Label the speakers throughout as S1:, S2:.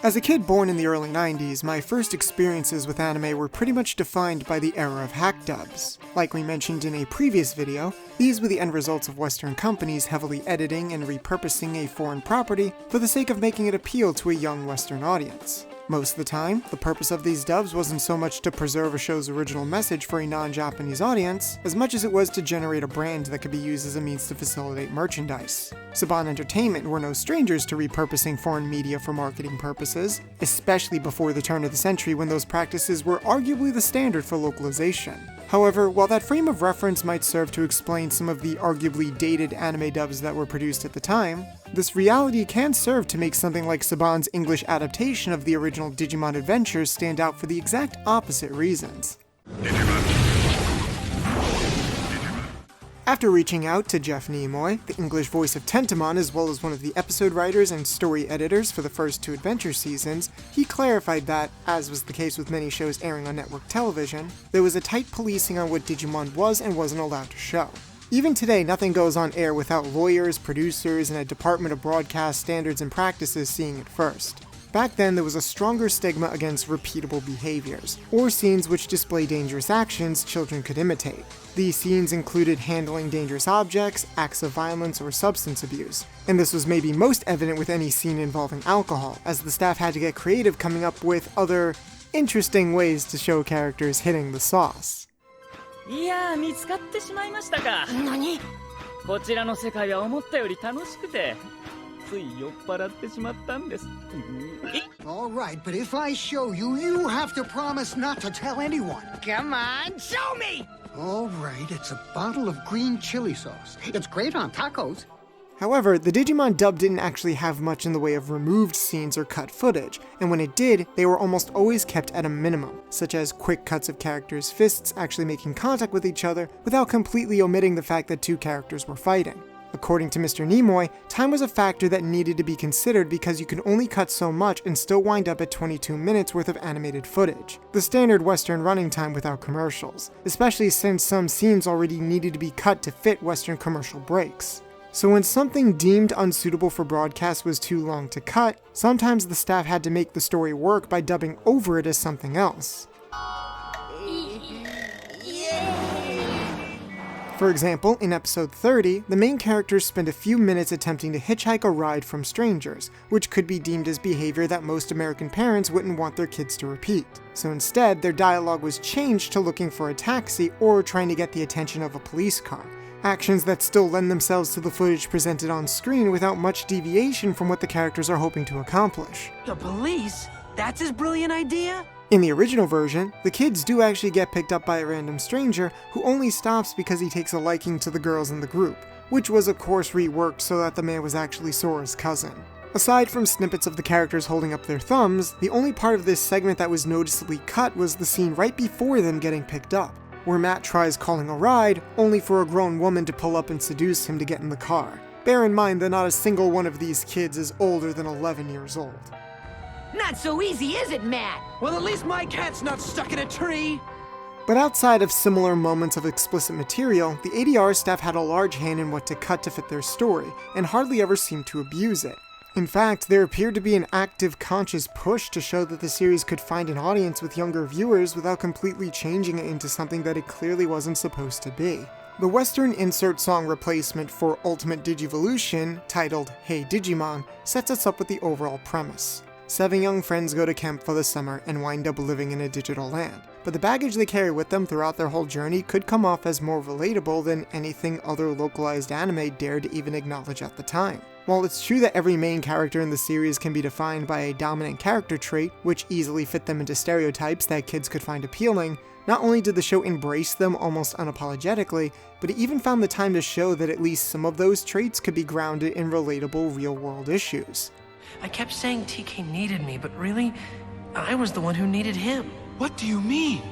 S1: As a kid born in the early 90s, my first experiences with anime were pretty much defined by the era of hack dubs. Like we mentioned in a previous video, these were the end results of Western companies heavily editing and repurposing a foreign property for the sake of making it appeal to a young Western audience. Most of the time, the purpose of these dubs wasn't so much to preserve a show's original message for a non-Japanese audience, as much as it was to generate a brand that could be used as a means to facilitate merchandise. Saban Entertainment were no strangers to repurposing foreign media for marketing purposes, especially before the turn of the century when those practices were arguably the standard for localization. However, while that frame of reference might serve to explain some of the arguably dated anime dubs that were produced at the time, this reality can serve to make something like Saban's English adaptation of the original Digimon Adventure stand out for the exact opposite reasons. After reaching out to Jeff Nimoy, the English voice of Tentomon as well as one of the episode writers and story editors for the first two Adventure seasons, he clarified that, as was the case with many shows airing on network television, there was a tight policing on what Digimon was and wasn't allowed to show. Even today, nothing goes on air without lawyers, producers, and a Department of Broadcast Standards and Practices seeing it first. Back then, there was a stronger stigma against repeatable behaviors, or scenes which display dangerous actions children could imitate. These scenes included handling dangerous objects, acts of violence, or substance abuse, and this was maybe most evident with any scene involving alcohol, as the staff had to get creative coming up with other interesting ways to show characters hitting the sauce.
S2: いやー、見つかってしまいましたか。何？こちらの世界は思ったより楽しくて。
S3: All right, but if I show you, you have to promise not to tell anyone.
S4: Come on, show me!
S3: All right, it's a bottle of green chili sauce. It's great on tacos.
S1: However, the Digimon dub didn't actually have much in the way of removed scenes or cut footage, and when it did, they were almost always kept at a minimum, such as quick cuts of characters' fists actually making contact with each other without completely omitting the fact that two characters were fighting. According to Mr. Nimoy, time was a factor that needed to be considered because you can only cut so much and still wind up at 22 minutes worth of animated footage, the standard Western running time without commercials, especially since some scenes already needed to be cut to fit Western commercial breaks. So when something deemed unsuitable for broadcast was too long to cut, sometimes the staff had to make the story work by dubbing over it as something else. For example, in episode 30, the main characters spend a few minutes attempting to hitchhike a ride from strangers, which could be deemed as behavior that most American parents wouldn't want their kids to repeat. So instead, their dialogue was changed to looking for a taxi or trying to get the attention of a police car. Actions that still lend themselves to the footage presented on screen without much deviation from what the characters are hoping to accomplish.
S4: The police? That's his brilliant idea?
S1: In the original version, the kids do actually get picked up by a random stranger who only stops because he takes a liking to the girls in the group, which was of course reworked so that the man was actually Sora's cousin. Aside from snippets of the characters holding up their thumbs, the only part of this segment that was noticeably cut was the scene right before them getting picked up, where Matt tries calling a ride, only for a grown woman to pull up and seduce him to get in the car. Bear in mind that not a single one of these kids is older than 11 years old.
S4: Not so easy, is it, Matt?
S5: Well, at least my cat's not stuck in a tree!
S1: But outside of similar moments of explicit material, the ADR staff had a large hand in what to cut to fit their story, and hardly ever seemed to abuse it. In fact, there appeared to be an active, conscious push to show that the series could find an audience with younger viewers without completely changing it into something that it clearly wasn't supposed to be. The Western insert song replacement for Ultimate Digivolution, titled Hey Digimon, sets us up with the overall premise. 7 young friends go to camp for the summer and wind up living in a digital land, but the baggage they carry with them throughout their whole journey could come off as more relatable than anything other localized anime dared to even acknowledge at the time. While it's true that every main character in the series can be defined by a dominant character trait, which easily fit them into stereotypes that kids could find appealing, not only did the show embrace them almost unapologetically, but it even found the time to show that at least some of those traits could be grounded in relatable real-world issues.
S5: I kept saying TK needed me, but really, I was the one who needed him. What do you mean?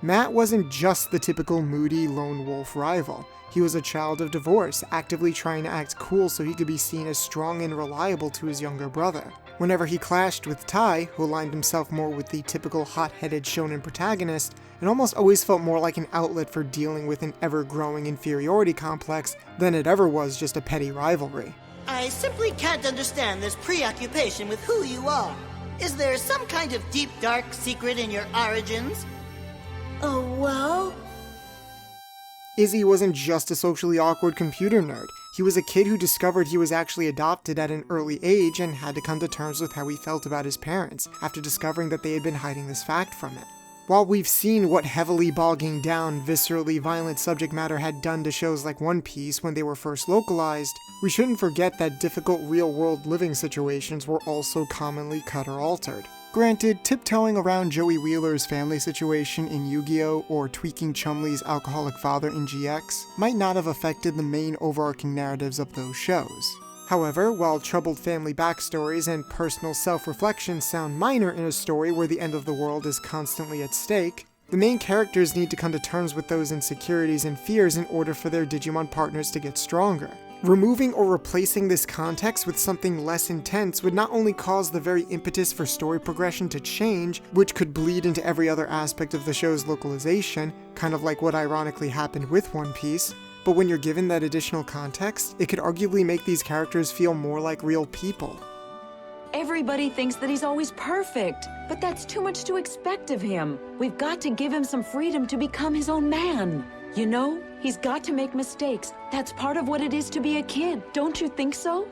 S1: Matt wasn't just the typical moody lone wolf rival. He was a child of divorce, actively trying to act cool so he could be seen as strong and reliable to his younger brother. Whenever he clashed with Tai, who aligned himself more with the typical hot-headed shonen protagonist, it almost always felt more like an outlet for dealing with an ever-growing inferiority complex than it ever was just a petty rivalry.
S6: I simply can't understand this preoccupation with who you are. Is there some kind of deep, dark secret in your origins?
S7: Oh, well...
S1: Izzy wasn't just a socially awkward computer nerd. He was a kid who discovered he was actually adopted at an early age and had to come to terms with how he felt about his parents, after discovering that they had been hiding this fact from him. While we've seen what heavily bogging down, viscerally violent subject matter had done to shows like One Piece when they were first localized, we shouldn't forget that difficult real-world living situations were also commonly cut or altered. Granted, tiptoeing around Joey Wheeler's family situation in Yu-Gi-Oh! Or tweaking Chumley's alcoholic father in GX might not have affected the main overarching narratives of those shows. However, while troubled family backstories and personal self-reflection sound minor in a story where the end of the world is constantly at stake, the main characters need to come to terms with those insecurities and fears in order for their Digimon partners to get stronger. Removing or replacing this context with something less intense would not only cause the very impetus for story progression to change, which could bleed into every other aspect of the show's localization, kind of like what ironically happened with One Piece, but when you're given that additional context, it could arguably make these characters feel more like real people.
S8: Everybody thinks that he's always perfect, but that's too much to expect of him. We've got to give him some freedom to become his own man. You know, he's got to make mistakes. That's part of what it is to be a kid. Don't you think so?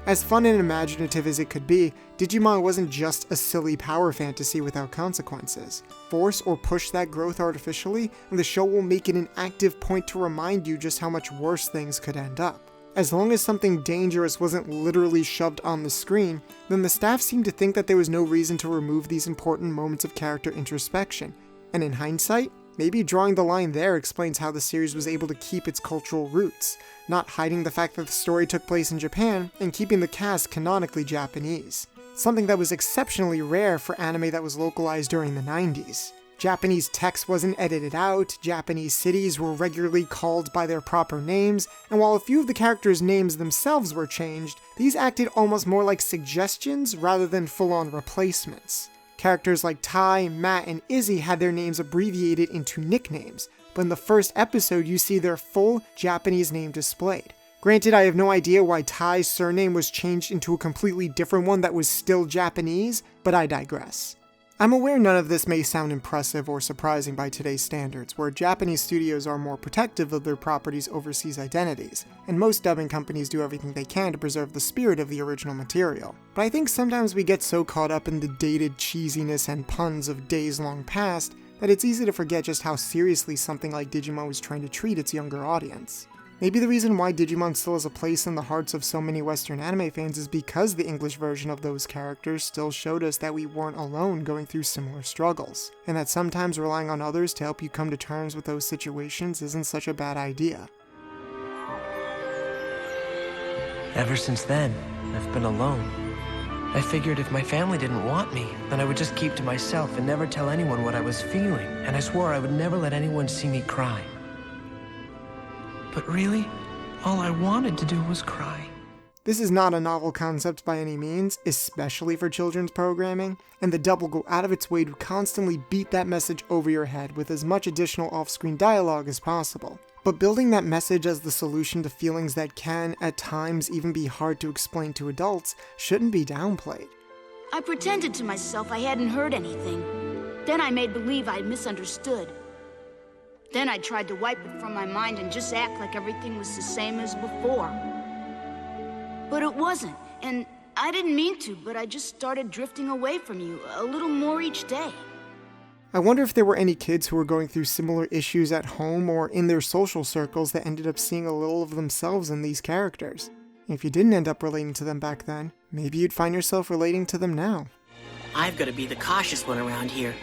S1: As fun and imaginative as it could be, Digimon wasn't just a silly power fantasy without consequences. Force or push that growth artificially, and the show will make it an active point to remind you just how much worse things could end up. As long as something dangerous wasn't literally shoved on the screen, then the staff seemed to think that there was no reason to remove these important moments of character introspection. And in hindsight, maybe drawing the line there explains how the series was able to keep its cultural roots, not hiding the fact that the story took place in Japan and keeping the cast canonically Japanese. Something that was exceptionally rare for anime that was localized during the 90s. Japanese text wasn't edited out, Japanese cities were regularly called by their proper names, and while a few of the characters' names themselves were changed, these acted almost more like suggestions rather than full-on replacements. Characters like Tai, Matt, and Izzy had their names abbreviated into nicknames, but in the first episode you see their full Japanese name displayed. Granted, I have no idea why Tai's surname was changed into a completely different one that was still Japanese, but I digress. I'm aware none of this may sound impressive or surprising by today's standards, where Japanese studios are more protective of their properties' overseas identities, and most dubbing companies do everything they can to preserve the spirit of the original material. But I think sometimes we get so caught up in the dated cheesiness and puns of days long past that it's easy to forget just how seriously something like Digimon was trying to treat its younger audience. Maybe the reason why Digimon still has a place in the hearts of so many Western anime fans is because the English version of those characters still showed us that we weren't alone going through similar struggles, and that sometimes relying on others to help you come to terms with those situations isn't such a bad idea.
S5: Ever since then, I've been alone. I figured if my family didn't want me, then I would just keep to myself and never tell anyone what I was feeling, and I swore I would never let anyone see me cry. But really, all I wanted to do was cry.
S1: This is not a novel concept by any means, especially for children's programming, and the dub will go out of its way to constantly beat that message over your head with as much additional off-screen dialogue as possible. But building that message as the solution to feelings that can, at times, even be hard to explain to adults shouldn't be downplayed.
S7: I pretended to myself I hadn't heard anything. Then I made believe I misunderstood. Then I tried to wipe it from my mind and just act like everything was the same as before. But it wasn't, and I didn't mean to, but I just started drifting away from you a little more each day.
S1: I wonder if there were any kids who were going through similar issues at home or in their social circles that ended up seeing a little of themselves in these characters. If you didn't end up relating to them back then, maybe you'd find yourself relating to them now.
S6: I've got to be the cautious one around here.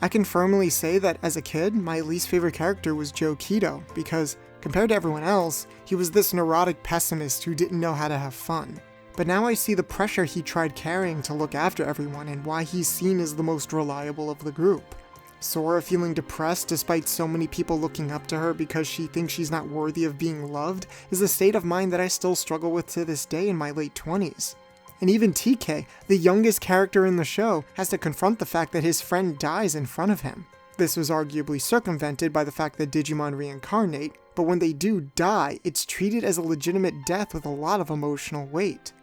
S1: I can firmly say that as a kid, my least favorite character was Joe Kido, because compared to everyone else, he was this neurotic pessimist who didn't know how to have fun. But now I see the pressure he tried carrying to look after everyone and why he's seen as the most reliable of the group. Sora feeling depressed despite so many people looking up to her because she thinks she's not worthy of being loved is a state of mind that I still struggle with to this day in my late 20s. And even TK, the youngest character in the show, has to confront the fact that his friend dies in front of him. This was arguably circumvented by the fact that Digimon reincarnate, but when they do die, it's treated as a legitimate death with a lot of emotional weight.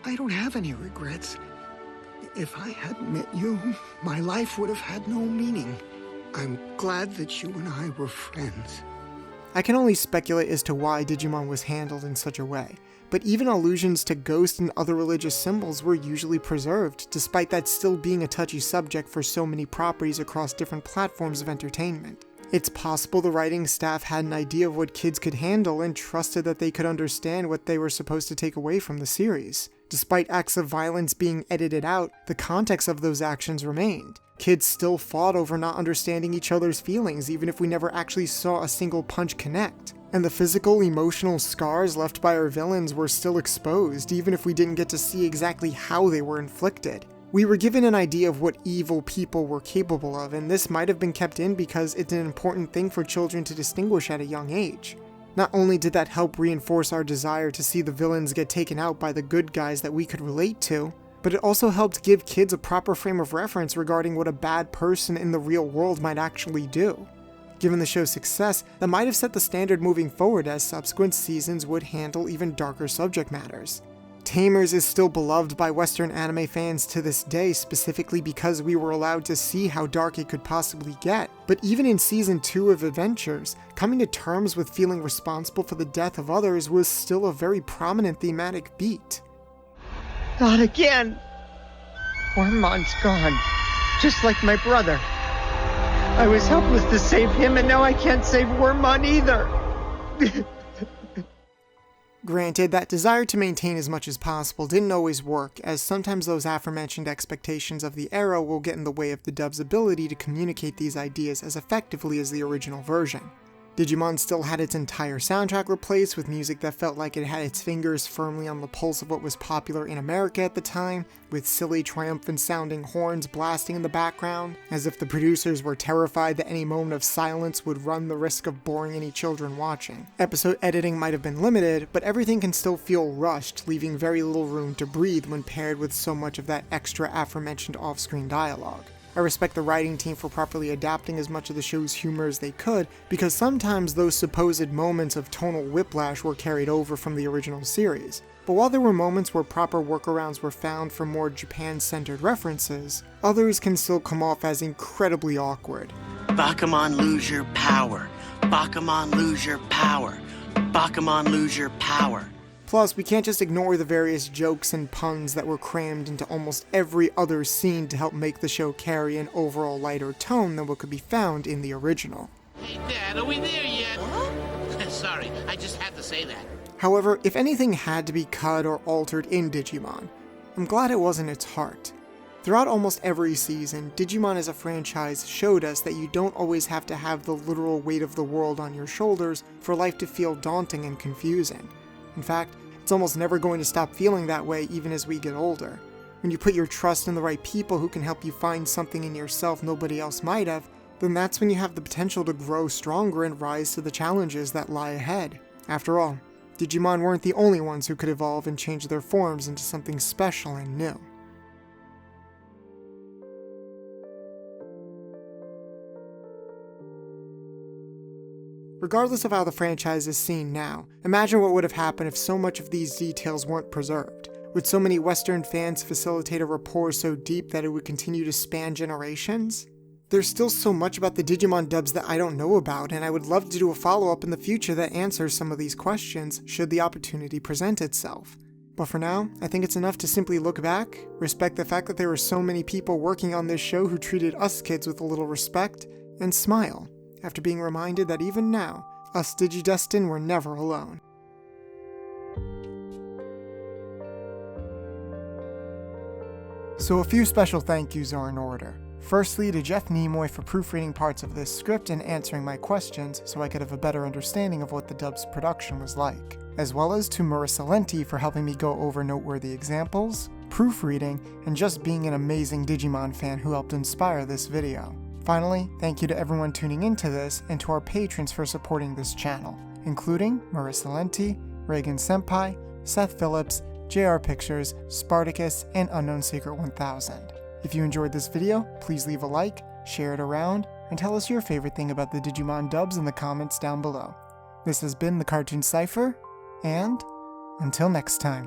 S3: I don't have any regrets. If I hadn't met you, my life would have had no meaning. I'm glad that you and I were friends.
S1: I can only speculate as to why Digimon was handled in such a way, but even allusions to ghosts and other religious symbols were usually preserved, despite that still being a touchy subject for so many properties across different platforms of entertainment. It's possible the writing staff had an idea of what kids could handle and trusted that they could understand what they were supposed to take away from the series. Despite acts of violence being edited out, the context of those actions remained. Kids still fought over not understanding each other's feelings, even if we never actually saw a single punch connect. And the physical, emotional scars left by our villains were still exposed, even if we didn't get to see exactly how they were inflicted. We were given an idea of what evil people were capable of, and this might have been kept in because it's an important thing for children to distinguish at a young age. Not only did that help reinforce our desire to see the villains get taken out by the good guys that we could relate to, but it also helped give kids a proper frame of reference regarding what a bad person in the real world might actually do. Given the show's success, that might have set the standard moving forward as subsequent seasons would handle even darker subject matters. Tamers is still beloved by Western anime fans to this day, specifically because we were allowed to see how dark it could possibly get. But even in Season 2 of Adventures, coming to terms with feeling responsible for the death of others was still a very prominent thematic beat.
S9: Not again! Wormon's gone, just like my brother. I was helpless to save him, and now I can't save Wormon either!
S1: Granted, that desire to maintain as much as possible didn't always work, as sometimes those aforementioned expectations of the era will get in the way of the dub's ability to communicate these ideas as effectively as the original version. Digimon still had its entire soundtrack replaced with music that felt like it had its fingers firmly on the pulse of what was popular in America at the time, with silly, triumphant sounding horns blasting in the background, as if the producers were terrified that any moment of silence would run the risk of boring any children watching. Episode editing might have been limited, but everything can still feel rushed, leaving very little room to breathe when paired with so much of that extra aforementioned off-screen dialogue. I respect the writing team for properly adapting as much of the show's humor as they could, because sometimes those supposed moments of tonal whiplash were carried over from the original series. But while there were moments where proper workarounds were found for more Japan-centered references, others can still come off as incredibly awkward.
S6: Bakuman, lose your power. Bakuman, lose your power. Bakuman, lose your power.
S1: Plus, we can't just ignore the various jokes and puns that were crammed into almost every other scene to help make the show carry an overall lighter tone than what could be found in the original.
S10: Hey, Dad, are we there yet? What? Sorry, I just had to say that.
S1: However, if anything had to be cut or altered in Digimon, I'm glad it wasn't its heart. Throughout almost every season, Digimon as a franchise showed us that you don't always have to have the literal weight of the world on your shoulders for life to feel daunting and confusing. In fact, it's almost never going to stop feeling that way even as we get older. When you put your trust in the right people who can help you find something in yourself nobody else might have, then that's when you have the potential to grow stronger and rise to the challenges that lie ahead. After all, Digimon weren't the only ones who could evolve and change their forms into something special and new. Regardless of how the franchise is seen now, imagine what would have happened if so much of these details weren't preserved. Would so many Western fans facilitate a rapport so deep that it would continue to span generations? There's still so much about the Digimon dubs that I don't know about, and I would love to do a follow-up in the future that answers some of these questions, should the opportunity present itself. But for now, I think it's enough to simply look back, respect the fact that there were so many people working on this show who treated us kids with a little respect, and smile, after being reminded that even now, us Digidestined were never alone. So a few special thank yous are in order. Firstly, to Jeff Nimoy for proofreading parts of this script and answering my questions so I could have a better understanding of what the dub's production was like. As well as to Marissa Lenti for helping me go over noteworthy examples, proofreading, and just being an amazing Digimon fan who helped inspire this video. Finally, thank you to everyone tuning into this and to our patrons for supporting this channel, including Marissa Lenti, Reagan Senpai, Seth Phillips, JR Pictures, Spartacus, and Unknown Secret 1000. If you enjoyed this video, please leave a like, share it around, and tell us your favorite thing about the Digimon dubs in the comments down below. This has been the Cartoon Cipher, and until next time.